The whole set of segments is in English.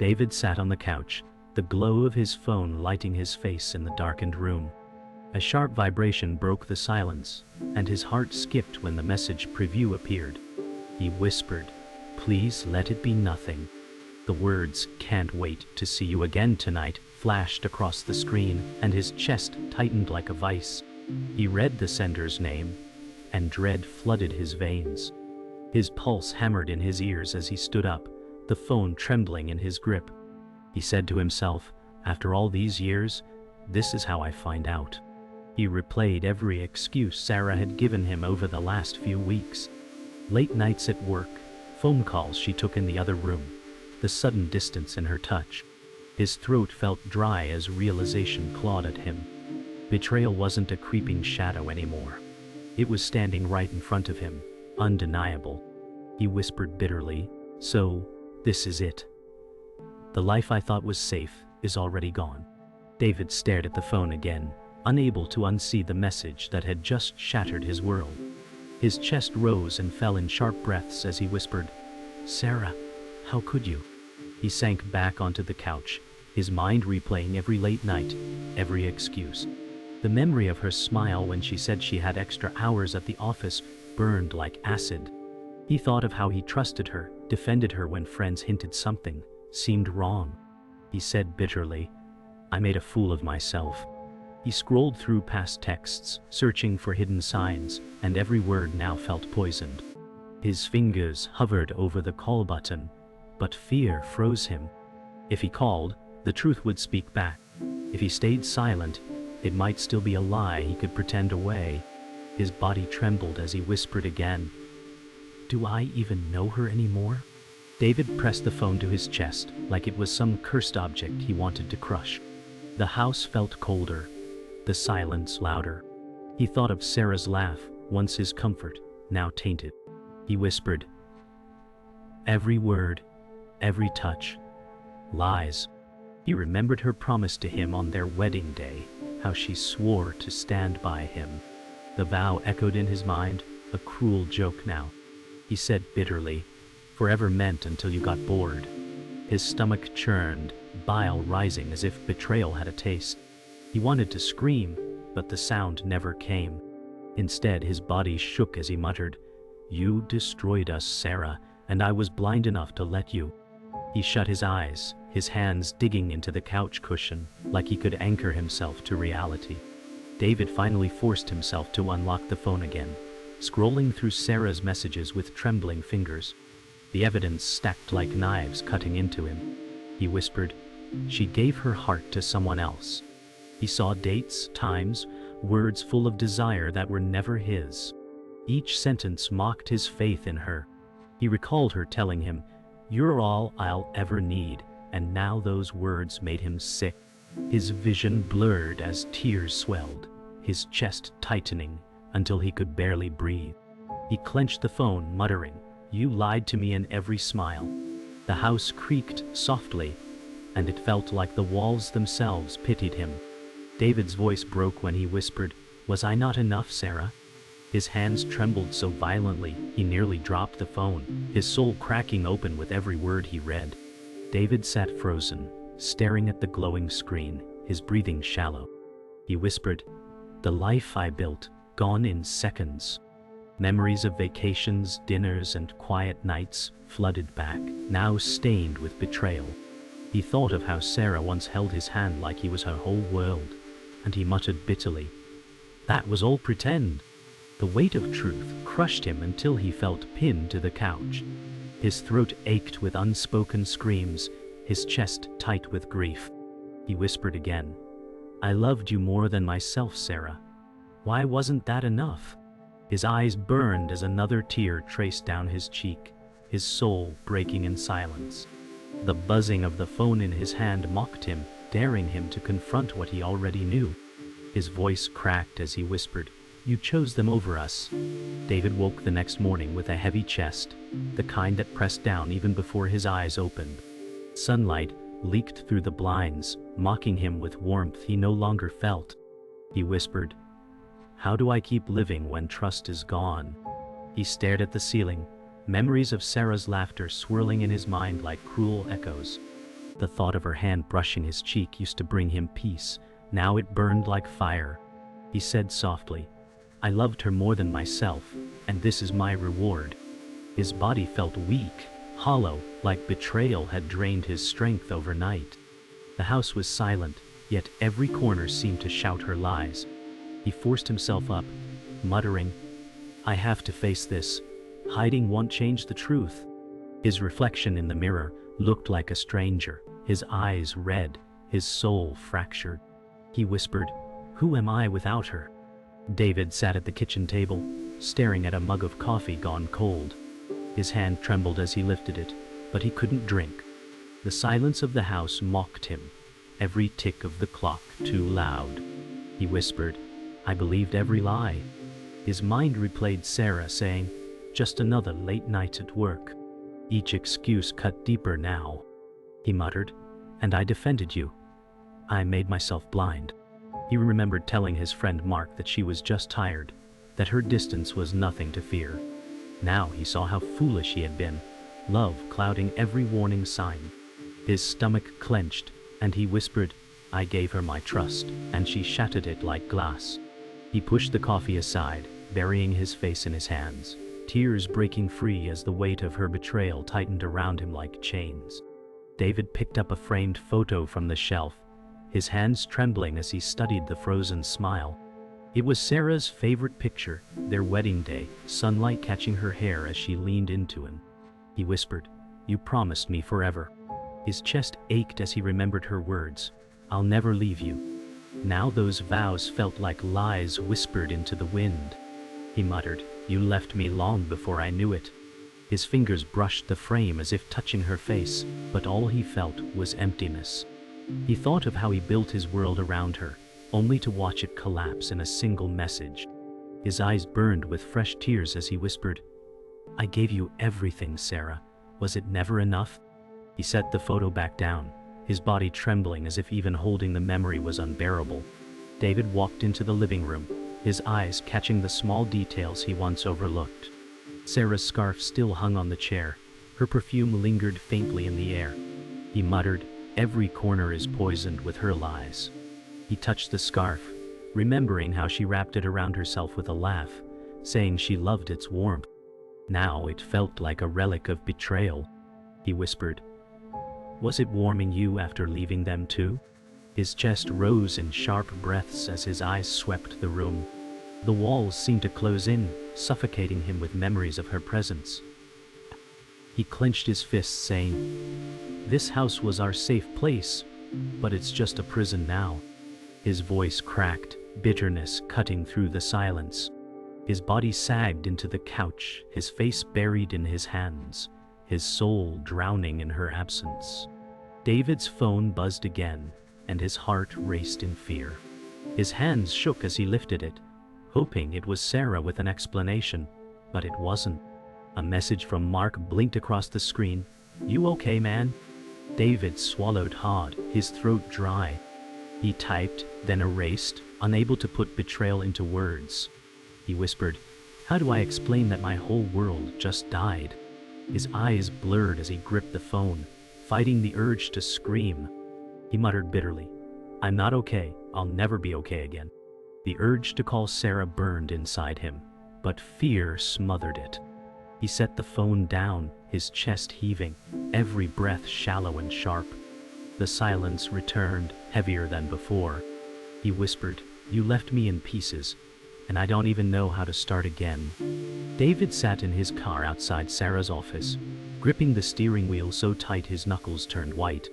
David sat on the couch, the glow of his phone lighting his face in the darkened room. A sharp vibration broke the silence, and his heart skipped when the message preview appeared. He whispered, "Please let it be nothing." The words, "Can't wait to see you again tonight," flashed across the screen, and his chest tightened like a vice. He read the sender's name, and dread flooded his veins. His pulse hammered in his ears as he stood up, the phone trembling in his grip. He said to himself, "After all these years, this is how I find out." He replayed every excuse Sarah had given him over the last few weeks. Late nights at work, phone calls she took in the other room, the sudden distance in her touch. His throat felt dry as realization clawed at him. Betrayal wasn't a creeping shadow anymore. It was standing right in front of him, undeniable. He whispered bitterly, "So, this is it. The life I thought was safe is already gone." David stared at the phone again, unable to unsee the message that had just shattered his world. His chest rose and fell in sharp breaths as he whispered, "Sarah, how could you?" He sank back onto the couch, his mind replaying every late night, every excuse. The memory of her smile when she said she had extra hours at the office burned like acid. He thought of how he trusted her, defended her when friends hinted something seemed wrong. He said bitterly, "I made a fool of myself." He scrolled through past texts, searching for hidden signs, and every word now felt poisoned. His fingers hovered over the call button, but fear froze him. If he called, the truth would speak back. If he stayed silent, it might still be a lie he could pretend away. His body trembled as he whispered again, "Do I even know her anymore?" David pressed the phone to his chest, like it was some cursed object he wanted to crush. The house felt colder, the silence louder. He thought of Sarah's laugh, once his comfort, now tainted. He whispered, "Every word, every touch, lies." He remembered her promise to him on their wedding day, how she swore to stand by him. The vow echoed in his mind, a cruel joke now. He said bitterly, "Forever meant until you got bored." His stomach churned, bile rising as if betrayal had a taste. He wanted to scream, but the sound never came. Instead, his body shook as he muttered, "You destroyed us, Sarah, and I was blind enough to let you." He shut his eyes, his hands digging into the couch cushion, like he could anchor himself to reality. David finally forced himself to unlock the phone again, scrolling through Sarah's messages with trembling fingers. The evidence stacked like knives cutting into him. He whispered, "She gave her heart to someone else." He saw dates, times, words full of desire that were never his. Each sentence mocked his faith in her. He recalled her telling him, "You're all I'll ever need," and now those words made him sick. His vision blurred as tears swelled, his chest tightening until he could barely breathe. He clenched the phone, muttering, "You lied to me in every smile." The house creaked softly, and it felt like the walls themselves pitied him. David's voice broke when he whispered, "Was I not enough, Sarah?" His hands trembled so violently he nearly dropped the phone, his soul cracking open with every word he read. David sat frozen, staring at the glowing screen, his breathing shallow. He whispered, "The life I built, gone in seconds." Memories of vacations, dinners, and quiet nights flooded back, now stained with betrayal. He thought of how Sarah once held his hand like he was her whole world, and he muttered bitterly, "That was all pretend." The weight of truth crushed him until he felt pinned to the couch. His throat ached with unspoken screams, his chest tight with grief. He whispered again, "I loved you more than myself, Sarah. Why wasn't that enough?" His eyes burned as another tear traced down his cheek, his soul breaking in silence. The buzzing of the phone in his hand mocked him, daring him to confront what he already knew. His voice cracked as he whispered, "You chose them over us." David woke the next morning with a heavy chest, the kind that pressed down even before his eyes opened. Sunlight leaked through the blinds, mocking him with warmth he no longer felt. He whispered, "How do I keep living when trust is gone?" He stared at the ceiling, memories of Sarah's laughter swirling in his mind like cruel echoes. The thought of her hand brushing his cheek used to bring him peace. Now it burned like fire. He said softly, "I loved her more than myself, and this is my reward." His body felt weak, hollow, like betrayal had drained his strength overnight. The house was silent, yet every corner seemed to shout her lies. He forced himself up, muttering, "I have to face this. Hiding won't change the truth." His reflection in the mirror looked like a stranger, his eyes red, his soul fractured. He whispered, "Who am I without her?" David sat at the kitchen table, staring at a mug of coffee gone cold. His hand trembled as he lifted it, but he couldn't drink. The silence of the house mocked him, every tick of the clock too loud. He whispered, "I believed every lie." His mind replayed Sarah saying, "Just another late night at work." Each excuse cut deeper now. He muttered, "And I defended you. I made myself blind." He remembered telling his friend Mark that she was just tired, that her distance was nothing to fear. Now he saw how foolish he had been, love clouding every warning sign. His stomach clenched, and he whispered, "I gave her my trust, and she shattered it like glass." He pushed the coffee aside, burying his face in his hands, tears breaking free as the weight of her betrayal tightened around him like chains. David picked up a framed photo from the shelf, his hands trembling as he studied the frozen smile. It was Sarah's favorite picture, their wedding day, sunlight catching her hair as she leaned into him. He whispered, "You promised me forever." His chest ached as he remembered her words, "I'll never leave you." Now those vows felt like lies whispered into the wind. He muttered, "You left me long before I knew it." His fingers brushed the frame as if touching her face, but all he felt was emptiness. He thought of how he built his world around her, only to watch it collapse in a single message. His eyes burned with fresh tears as he whispered, "I gave you everything, Sarah. Was it never enough?" He set the photo back down, his body trembling as if even holding the memory was unbearable. David walked into the living room, his eyes catching the small details he once overlooked. Sarah's scarf still hung on the chair, her perfume lingered faintly in the air. He muttered, "Every corner is poisoned with her lies." He touched the scarf, remembering how she wrapped it around herself with a laugh, saying she loved its warmth. Now it felt like a relic of betrayal. He whispered, "Was it warming you after leaving them too?" His chest rose in sharp breaths as his eyes swept the room. The walls seemed to close in, suffocating him with memories of her presence. He clenched his fists, saying, "This house was our safe place, but it's just a prison now." His voice cracked, bitterness cutting through the silence. His body sagged into the couch, his face buried in his hands, his soul drowning in her absence. David's phone buzzed again, and his heart raced in fear. His hands shook as he lifted it, hoping it was Sarah with an explanation, but it wasn't. A message from Mark blinked across the screen. "You okay, man?" David swallowed hard, his throat dry. He typed, then erased, unable to put betrayal into words. He whispered, "How do I explain that my whole world just died?" His eyes blurred as he gripped the phone, fighting the urge to scream. He muttered bitterly, "I'm not okay. I'll never be okay again." The urge to call Sarah burned inside him, but fear smothered it. He set the phone down, his chest heaving, every breath shallow and sharp. The silence returned, heavier than before. He whispered, "You left me in pieces, and I don't even know how to start again." David sat in his car outside Sarah's office, gripping the steering wheel so tight his knuckles turned white.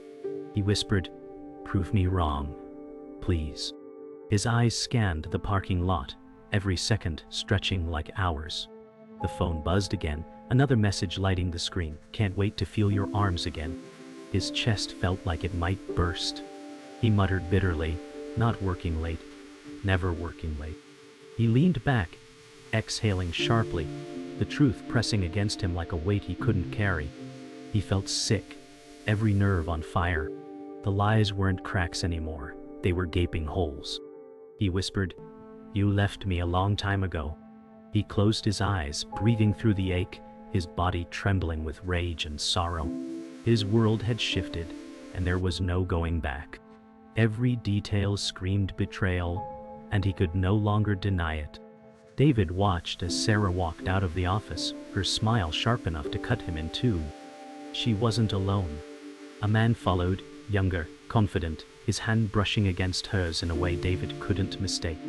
He whispered, "Prove me wrong, please." His eyes scanned the parking lot, every second stretching like hours. The phone buzzed again, another message lighting the screen. "Can't wait to feel your arms again." His chest felt like it might burst. He muttered bitterly, "Not working late, never working late." He leaned back, exhaling sharply, the truth pressing against him like a weight he couldn't carry. He felt sick, every nerve on fire. The lies weren't cracks anymore, they were gaping holes. He whispered, "You left me a long time ago." He closed his eyes, breathing through the ache, his body trembling with rage and sorrow. His world had shifted, and there was no going back. Every detail screamed betrayal, and he could no longer deny it. David watched as Sarah walked out of the office, her smile sharp enough to cut him in two. She wasn't alone. A man followed, younger, confident, his hand brushing against hers in a way David couldn't mistake.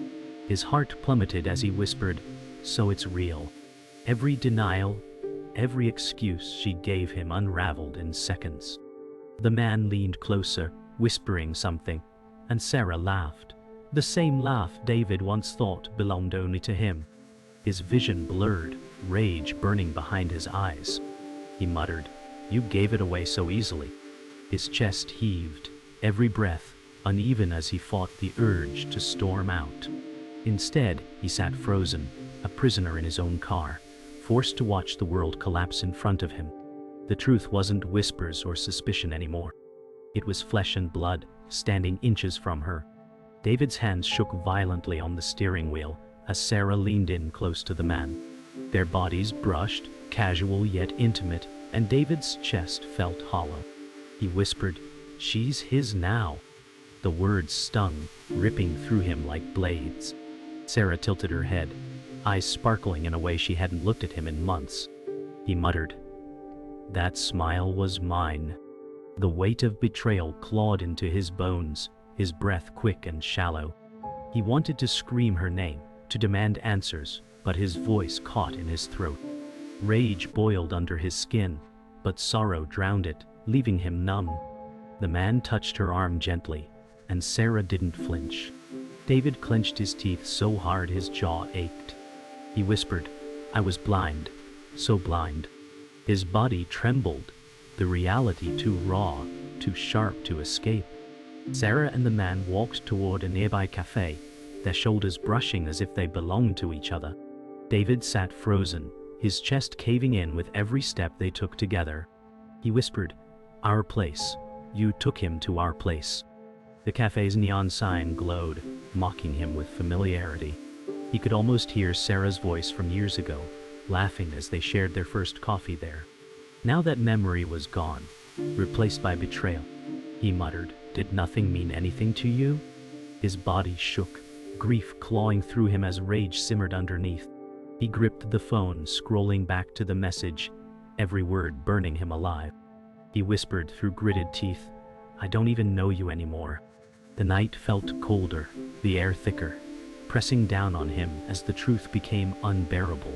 His heart plummeted as he whispered, "So it's real." Every denial, every excuse she gave him unraveled in seconds. The man leaned closer, whispering something, and Sarah laughed. The same laugh David once thought belonged only to him. His vision blurred, rage burning behind his eyes. He muttered, "You gave it away so easily." His chest heaved, every breath uneven as he fought the urge to storm out. Instead, he sat frozen, a prisoner in his own car, forced to watch the world collapse in front of him. The truth wasn't whispers or suspicion anymore. It was flesh and blood, standing inches from her. David's hands shook violently on the steering wheel as Sarah leaned in close to the man. Their bodies brushed, casual yet intimate, and David's chest felt hollow. He whispered, "She's his now." The words stung, ripping through him like blades. Sarah tilted her head, eyes sparkling in a way she hadn't looked at him in months. He muttered, "That smile was mine." The weight of betrayal clawed into his bones, his breath quick and shallow. He wanted to scream her name, to demand answers, but his voice caught in his throat. Rage boiled under his skin, but sorrow drowned it, leaving him numb. The man touched her arm gently, and Sarah didn't flinch. David clenched his teeth so hard his jaw ached. He whispered, "I was blind, so blind." His body trembled, the reality too raw, too sharp to escape. Sarah and the man walked toward a nearby cafe, their shoulders brushing as if they belonged to each other. David sat frozen, his chest caving in with every step they took together. He whispered, "Our place. You took him to our place." The cafe's neon sign glowed, mocking him with familiarity. He could almost hear Sarah's voice from years ago, laughing as they shared their first coffee there. Now that memory was gone, replaced by betrayal. He muttered, "Did nothing mean anything to you?" His body shook, grief clawing through him as rage simmered underneath. He gripped the phone, scrolling back to the message, every word burning him alive. He whispered through gritted teeth, "I don't even know you anymore." The night felt colder, the air thicker, pressing down on him as the truth became unbearable.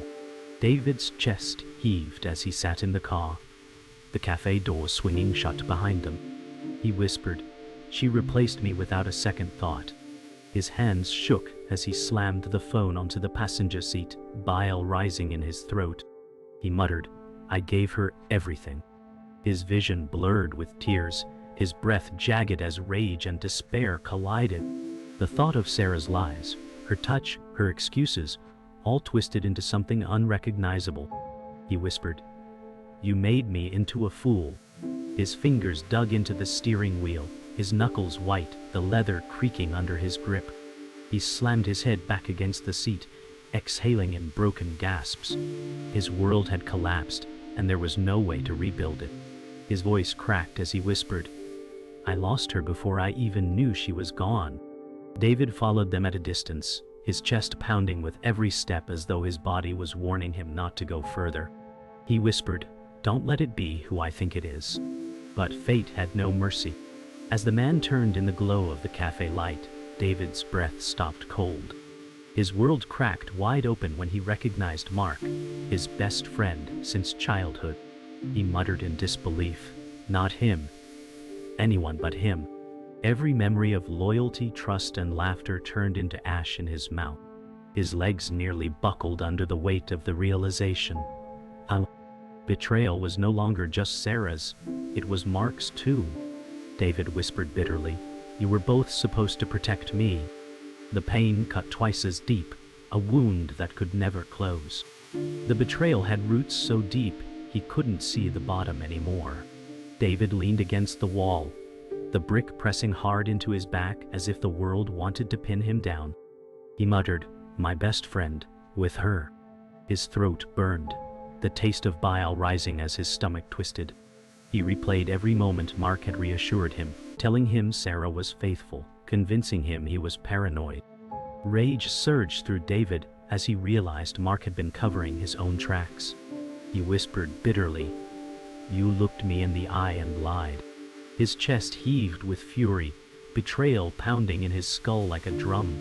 David's chest heaved as he sat in the car, the cafe door swinging shut behind them. He whispered, "She replaced me without a second thought." His hands shook as he slammed the phone onto the passenger seat, bile rising in his throat. He muttered, "I gave her everything." His vision blurred with tears, his breath jagged as rage and despair collided. The thought of Sarah's lies, her touch, her excuses, all twisted into something unrecognizable. He whispered, "You made me into a fool." His fingers dug into the steering wheel, his knuckles white, the leather creaking under his grip. He slammed his head back against the seat, exhaling in broken gasps. His world had collapsed, and there was no way to rebuild it. His voice cracked as he whispered, "I lost her before I even knew she was gone." David followed them at a distance, his chest pounding with every step as though his body was warning him not to go further. He whispered, "Don't let it be who I think it is." But fate had no mercy. As the man turned in the glow of the cafe light, David's breath stopped cold. His world cracked wide open when he recognized Mark, his best friend since childhood. He muttered in disbelief, "Not him. Anyone but him." Every memory of loyalty, trust, and laughter turned into ash in his mouth. His legs nearly buckled under the weight of the realization. Betrayal was no longer just Sarah's, it was Mark's too. David whispered bitterly, "You were both supposed to protect me." The pain cut twice as deep, a wound that could never close. The betrayal had roots so deep, he couldn't see the bottom anymore. David leaned against the wall, the brick pressing hard into his back as if the world wanted to pin him down. He muttered, "My best friend, with her." His throat burned, the taste of bile rising as his stomach twisted. He replayed every moment Mark had reassured him, telling him Sarah was faithful, convincing him he was paranoid. Rage surged through David as he realized Mark had been covering his own tracks. He whispered bitterly, "You looked me in the eye and lied." His chest heaved with fury, betrayal pounding in his skull like a drum.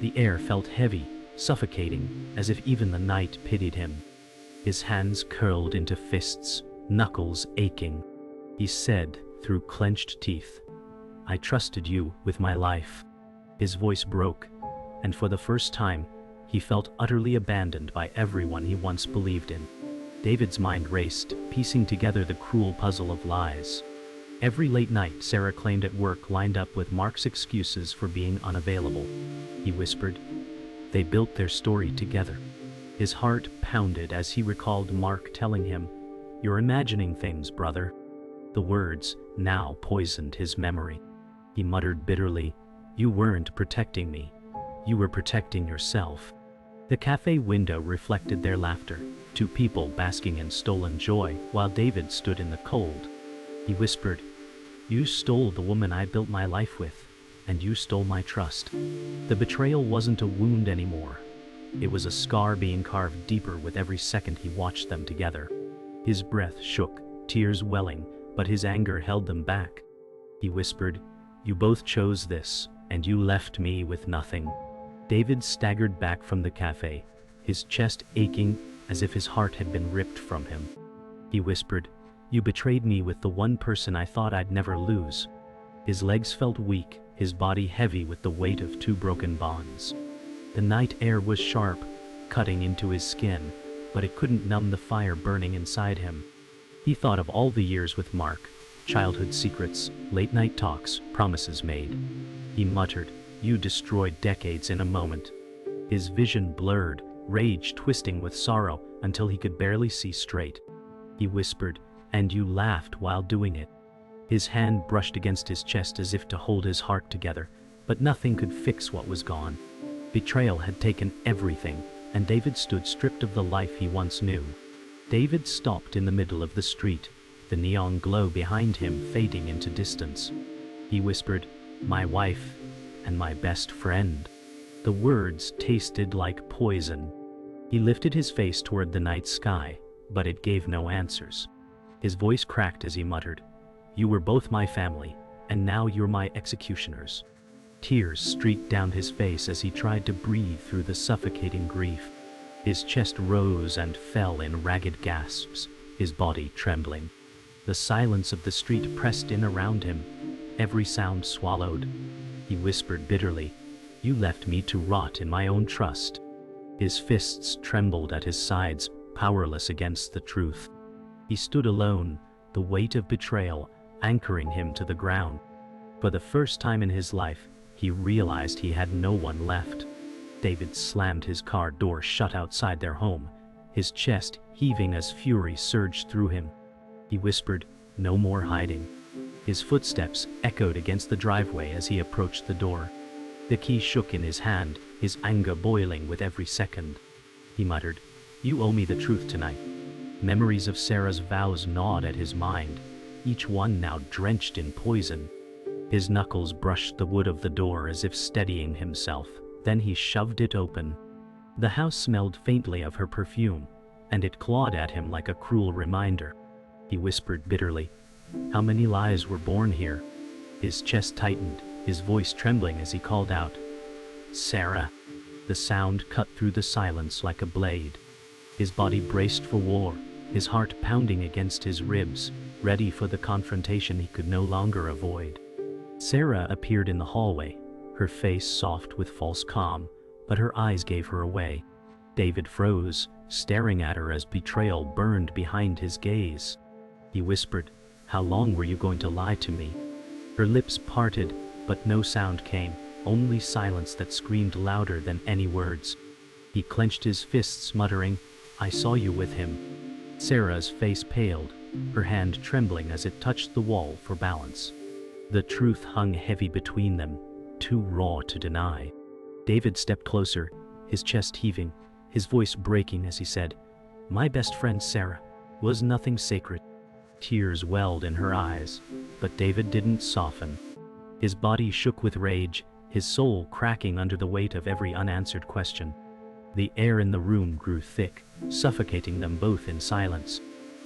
The air felt heavy, suffocating, as if even the night pitied him. His hands curled into fists, knuckles aching. He said, through clenched teeth, "I trusted you with my life." His voice broke, and for the first time, he felt utterly abandoned by everyone he once believed in. David's mind raced, piecing together the cruel puzzle of lies. Every late night, Sarah claimed at work lined up with Mark's excuses for being unavailable. He whispered, "They built their story together." His heart pounded as he recalled Mark telling him, "You're imagining things, brother." The words now poisoned his memory. He muttered bitterly, "You weren't protecting me. You were protecting yourself." The cafe window reflected their laughter, two people basking in stolen joy while David stood in the cold. He whispered, "You stole the woman I built my life with, and you stole my trust." The betrayal wasn't a wound anymore. It was a scar being carved deeper with every second he watched them together. His breath shook, tears welling, but his anger held them back. He whispered, "You both chose this, and you left me with nothing." David staggered back from the cafe, his chest aching as if his heart had been ripped from him. He whispered, "You betrayed me with the one person I thought I'd never lose." His legs felt weak, his body heavy with the weight of two broken bonds. The night air was sharp, cutting into his skin, but it couldn't numb the fire burning inside him. He thought of all the years with Mark, childhood secrets, late-night talks, promises made. He muttered, "You destroyed decades in a moment." His vision blurred, rage twisting with sorrow until he could barely see straight. He whispered, "And you laughed while doing it." His hand brushed against his chest as if to hold his heart together, but nothing could fix what was gone. Betrayal had taken everything, and David stood stripped of the life he once knew. David stopped in the middle of the street, the neon glow behind him fading into distance. He whispered, "My wife, and my best friend." The words tasted like poison. He lifted his face toward the night sky, but it gave no answers. His voice cracked as he muttered, "You were both my family, and now you're my executioners." Tears streaked down his face as he tried to breathe through the suffocating grief. His chest rose and fell in ragged gasps, his body trembling. The silence of the street pressed in around him, every sound swallowed. He whispered bitterly, "You left me to rot in my own trust." His fists trembled at his sides, powerless against the truth. He stood alone, the weight of betrayal anchoring him to the ground. For the first time in his life, he realized he had no one left. David slammed his car door shut outside their home, his chest heaving as fury surged through him. He whispered, "No more hiding." His footsteps echoed against the driveway as he approached the door. The key shook in his hand, his anger boiling with every second. He muttered, "You owe me the truth tonight." Memories of Sarah's vows gnawed at his mind, each one now drenched in poison. His knuckles brushed the wood of the door as if steadying himself, then he shoved it open. The house smelled faintly of her perfume, and it clawed at him like a cruel reminder. He whispered bitterly, "How many lies were born here?" His chest tightened, his voice trembling as he called out, "Sarah." The sound cut through the silence like a blade. His body braced for war, his heart pounding against his ribs, ready for the confrontation he could no longer avoid. Sarah appeared in the hallway, her face soft with false calm, but her eyes gave her away. David froze, staring at her as betrayal burned behind his gaze. He whispered, "How long were you going to lie to me?" Her lips parted, but no sound came, only silence that screamed louder than any words. He clenched his fists, muttering, "I saw you with him." Sarah's face paled, her hand trembling as it touched the wall for balance. The truth hung heavy between them, too raw to deny. David stepped closer, his chest heaving, his voice breaking as he said, "My best friend Sarah was nothing sacred." Tears welled in her eyes, but David didn't soften. His body shook with rage, his soul cracking under the weight of every unanswered question. The air in the room grew thick, suffocating them both in silence.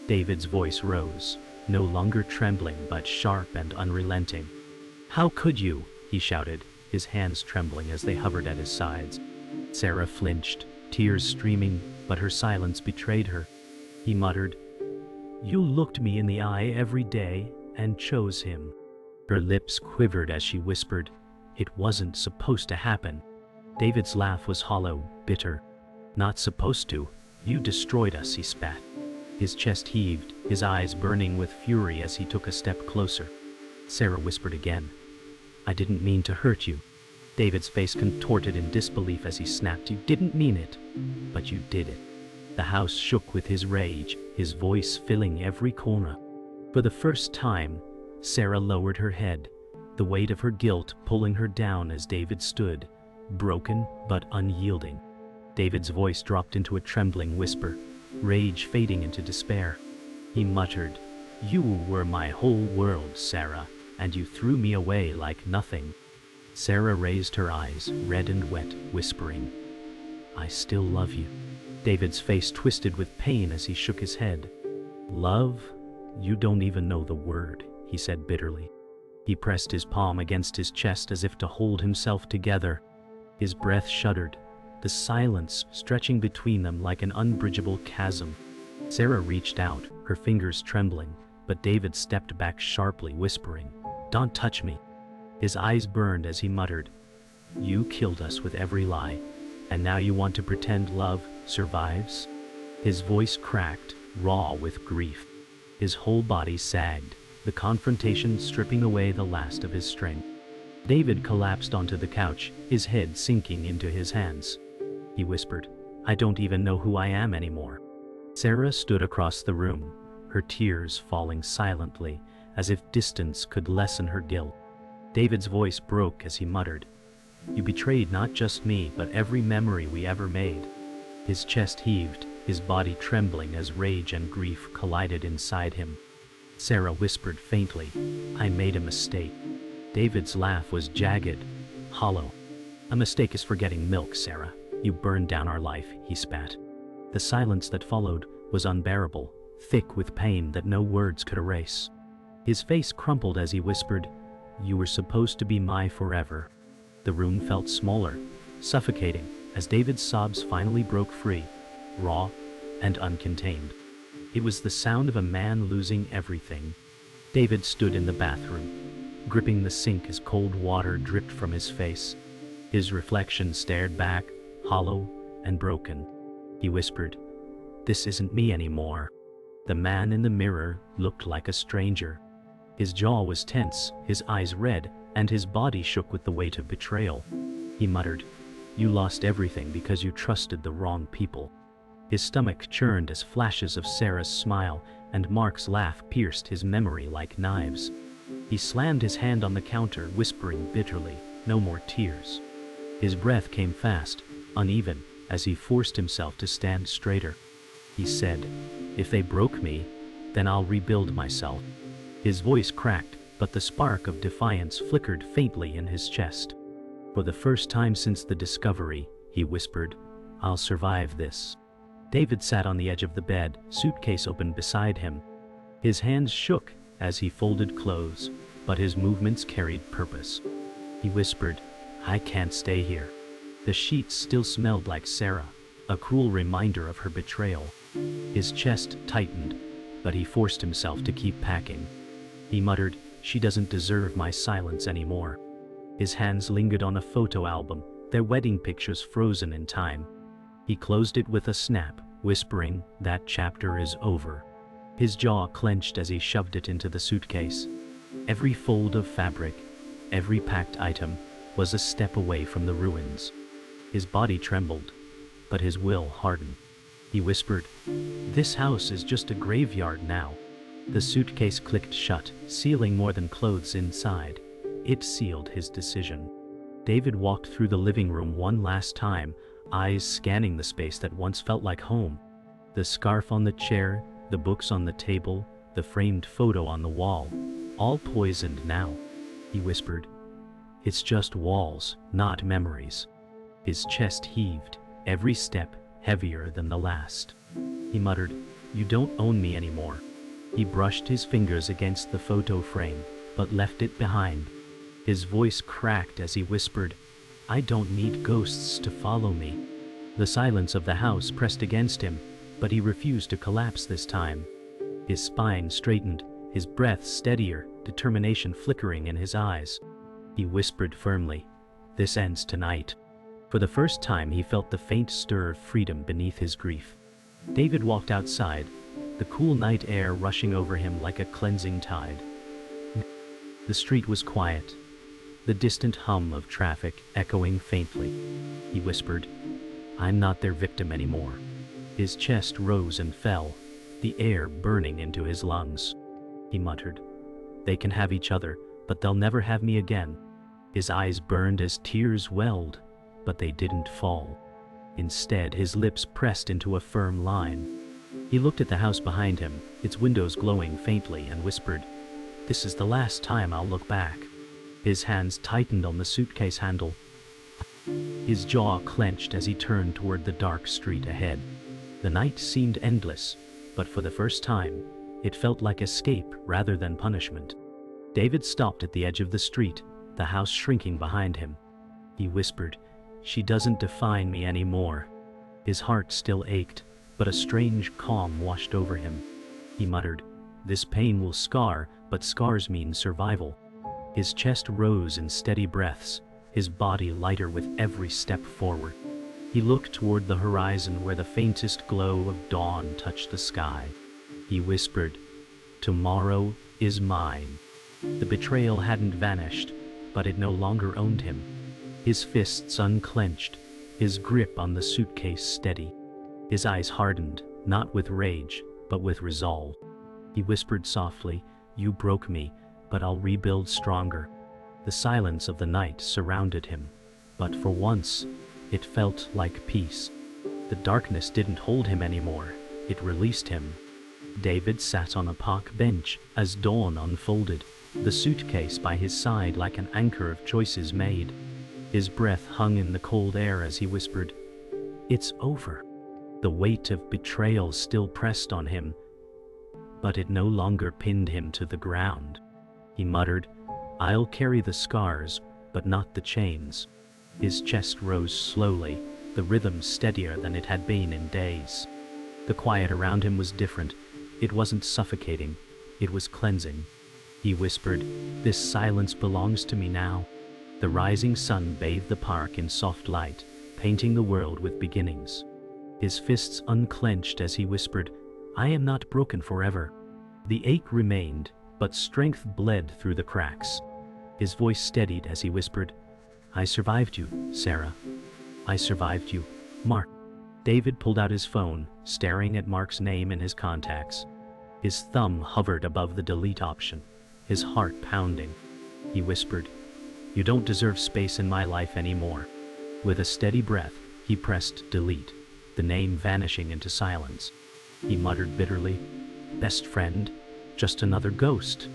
David's voice rose, no longer trembling but sharp and unrelenting. "How could you?" he shouted, his hands trembling as they hovered at his sides. Sarah flinched, tears streaming, but her silence betrayed her. He muttered, "You looked me in the eye every day and chose him." Her lips quivered as she whispered, "It wasn't supposed to happen." David's laugh was hollow, bitter. "Not supposed to. You destroyed us," he spat. His chest heaved, his eyes burning with fury as he took a step closer. Sarah whispered again, "I didn't mean to hurt you." David's face contorted in disbelief as he snapped, "You didn't mean it, but you did it." The house shook with his rage, his voice filling every corner. For the first time, Sarah lowered her head, the weight of her guilt pulling her down as David stood, broken but unyielding. David's voice dropped into a trembling whisper, rage fading into despair. He muttered, "You were my whole world, Sarah, and you threw me away like nothing." Sarah raised her eyes, red and wet, whispering, "I still love you." David's face twisted with pain as he shook his head. "Love? You don't even know the word," he said bitterly. He pressed his palm against his chest as if to hold himself together. His breath shuddered, the silence stretching between them like an unbridgeable chasm. Sarah reached out, her fingers trembling, but David stepped back sharply, whispering, "Don't touch me." His eyes burned as he muttered, "You killed us with every lie, and now you want to pretend love survives?" His voice cracked, raw with grief. His whole body sagged, the confrontation stripping away the last of his strength. David collapsed onto the couch, his head sinking into his hands. He whispered, "I don't even know who I am anymore." Sarah stood across the room, her tears falling silently, as if distance could lessen her guilt. David's voice broke as he muttered, "You betrayed not just me, but every memory we ever made." His chest heaved, his body trembling as rage and grief collided inside him. Sarah whispered faintly, "I made a mistake." David's laugh was jagged, hollow. "A mistake is forgetting milk, Sarah. You burned down our life," he spat. The silence that followed was unbearable, thick with pain that no words could erase. His face crumpled as he whispered, "You were supposed to be my forever." The room felt smaller, suffocating, as David's sobs finally broke free, raw and uncontained. It was the sound of a man losing everything. David stood in the bathroom, gripping the sink as cold water dripped from his face. His reflection stared back, hollow and broken. He whispered, "This isn't me anymore." The man in the mirror looked like a stranger. His jaw was tense, his eyes red, and his body shook with the weight of betrayal. He muttered, "You lost everything because you trusted the wrong people." His stomach churned as flashes of Sarah's smile and Mark's laugh pierced his memory like knives. He slammed his hand on the counter, whispering bitterly, "No more tears." His breath came fast, uneven, as he forced himself to stand straighter. He said, "If they broke me, then I'll rebuild myself." His voice cracked, but the spark of defiance flickered faintly in his chest. "For the first time since the discovery," he whispered, "I'll survive this." David sat on the edge of the bed, suitcase open beside him. His hands shook as he folded clothes, but his movements carried purpose. He whispered, "I can't stay here." The sheets still smelled like Sarah, a cruel reminder of her betrayal. His chest tightened, but he forced himself to keep packing. He muttered, "She doesn't deserve my silence anymore." His hands lingered on a photo album, their wedding pictures frozen in time. He closed it with a snap, whispering, "That chapter is over." His jaw clenched as he shoved it into the suitcase. Every fold of fabric, every packed item, was a step away from the ruins. His body trembled, but his will hardened. He whispered, "This house is just a graveyard now." The suitcase clicked shut, sealing more than clothes inside. It sealed his decision. David walked through the living room one last time, eyes scanning the space that once felt like home. The scarf on the chair, the books on the table, the framed photo on the wall, all poisoned now. He whispered, "It's just walls, not memories." His chest heaved, every step heavier than the last. He muttered, "You don't own me anymore." He brushed his fingers against the photo frame, but left it behind. His voice cracked as he whispered, "I don't need ghosts to follow me." The silence of the house pressed against him, but he refused to collapse this time. His spine straightened, his breath steadier, determination flickering in his eyes. He whispered firmly, "This ends tonight." For the first time he felt the faint stir of freedom beneath his grief. David walked outside, the cool night air rushing over him like a cleansing tide. The street was quiet, the distant hum of traffic echoing faintly. He whispered, "I'm not their victim anymore." His chest rose and fell, the air burning into his lungs. He muttered, "They can have each other, but they'll never have me again." His eyes burned as tears welled, but they didn't fall. Instead, his lips pressed into a firm line. He looked at the house behind him, its windows glowing faintly, and whispered, "This is the last time I'll look back." His hands tightened on the suitcase handle. His jaw clenched as he turned toward the dark street ahead. The night seemed endless, but for the first time, it felt like escape rather than punishment. David stopped at the edge of the street, the house shrinking behind him. He whispered, "She doesn't define me anymore." His heart still ached, but a strange calm washed over him. He muttered, "This pain will scar, but scars mean survival." His chest rose in steady breaths, his body lighter with every step forward. He looked toward the horizon where the faintest glow of dawn touched the sky. He whispered, "Tomorrow is mine." The betrayal hadn't vanished, but it no longer owned him. His fists unclenched, his grip on the suitcase steady. His eyes hardened, not with rage, but with resolve. He whispered softly, "You broke me, but I'll rebuild stronger." The silence of the night surrounded him, but for once, it felt like peace. The darkness didn't hold him anymore, it released him. David sat on a park bench as dawn unfolded, the suitcase by his side like an anchor of choices made. His breath hung in the cold air as he whispered, "It's over." The weight of betrayal still pressed on him, but it no longer pinned him to the ground. He muttered, "I'll carry the scars, but not the chains." His chest rose slowly, the rhythm steadier than it had been in days. The quiet around him was different. It wasn't suffocating, it was cleansing. He whispered, "This silence belongs to me now." The rising sun bathed the park in soft light, painting the world with beginnings. His fists unclenched as he whispered, "I am not broken forever." The ache remained, but strength bled through the cracks. His voice steadied as he whispered, "I survived you, Sarah. I survived you, Mark." David pulled out his phone, staring at Mark's name in his contacts. His thumb hovered above the delete option, his heart pounding. He whispered, "You don't deserve space in my life anymore." With a steady breath, he pressed delete, the name vanishing into silence. He muttered bitterly, "Best friend, just another ghost."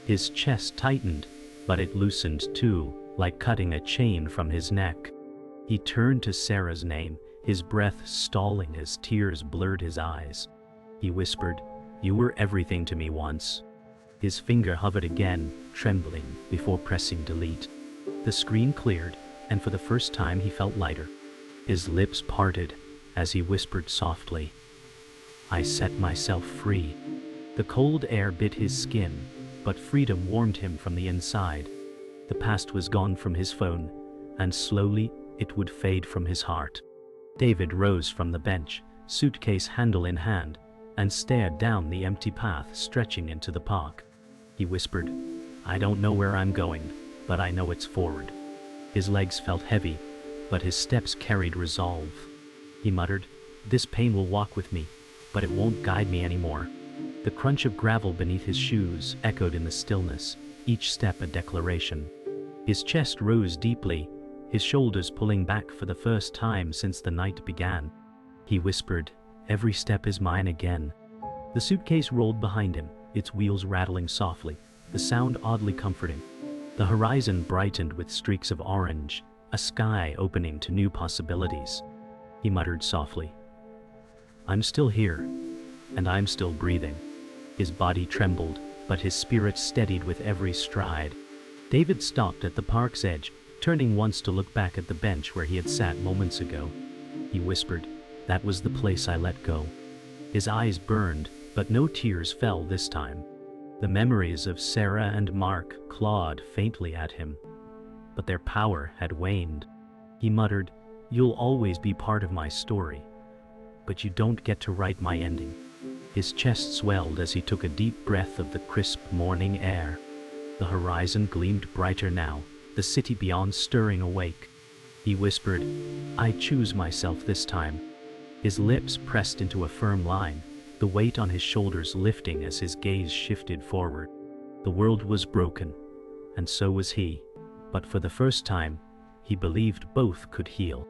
His chest tightened, but it loosened too, like cutting a chain from his neck. He turned to Sarah's name, his breath stalling as tears blurred his eyes. He whispered, "You were everything to me once." His finger hovered again, trembling, before pressing delete. The screen cleared, and for the first time he felt lighter. His lips parted as he whispered softly, "I set myself free." The cold air bit his skin, but freedom warmed him from the inside. The past was gone from his phone, and slowly it would fade from his heart. David rose from the bench, suitcase handle in hand, and stared down the empty path stretching into the park. He whispered, "I don't know where I'm going, but I know it's forward." His legs felt heavy, but his steps carried resolve. He muttered, "This pain will walk with me, but it won't guide me anymore." The crunch of gravel beneath his shoes echoed in the stillness, each step a declaration. His chest rose deeply, his shoulders pulling back for the first time since the night began. He whispered, "Every step is mine again." The suitcase rolled behind him, its wheels rattling softly, the sound oddly comforting. The horizon brightened with streaks of orange, a sky opening to new possibilities. He muttered softly, "I'm still here, and I'm still breathing." His body trembled, but his spirit steadied with every stride. David stopped at the park's edge, turning once to look back at the bench where he had sat moments ago. He whispered, "That was the place I let go." His eyes burned, but no tears fell this time. The memories of Sarah and Mark clawed faintly at him, but their power had waned. He muttered, "You'll always be part of my story, but you don't get to write my ending." His chest swelled as he took a deep breath of the crisp morning air. The horizon gleamed brighter now, the city beyond stirring awake. He whispered, "I choose myself this time." His lips pressed into a firm line, the weight on his shoulders lifting as his gaze shifted forward. The world was broken, and so was he, but for the first time, he believed both could heal.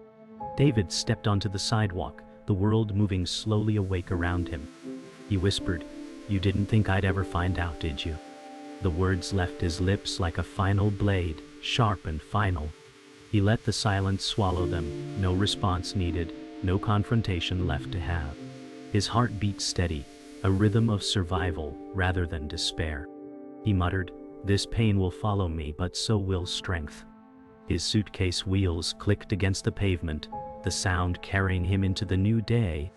David stepped onto the sidewalk, the world moving slowly awake around him. He whispered, "You didn't think I'd ever find out, did you?" The words left his lips like a final blade, sharp and final. He let the silence swallow them, no response needed, no confrontation left to have. His heart beat steady, a rhythm of survival rather than despair. He muttered, "This pain will follow me, but so will strength." His suitcase wheels clicked against the pavement, the sound carrying him into the new day.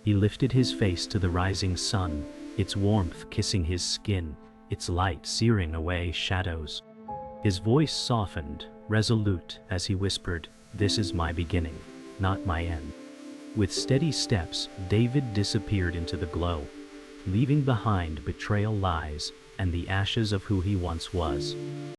He lifted his face to the rising sun, its warmth kissing his skin, its light searing away shadows. His voice softened, resolute, as he whispered, "This is my beginning, not my end." With steady steps, David disappeared into the glow, leaving behind betrayal, lies, and the ashes of who he once was.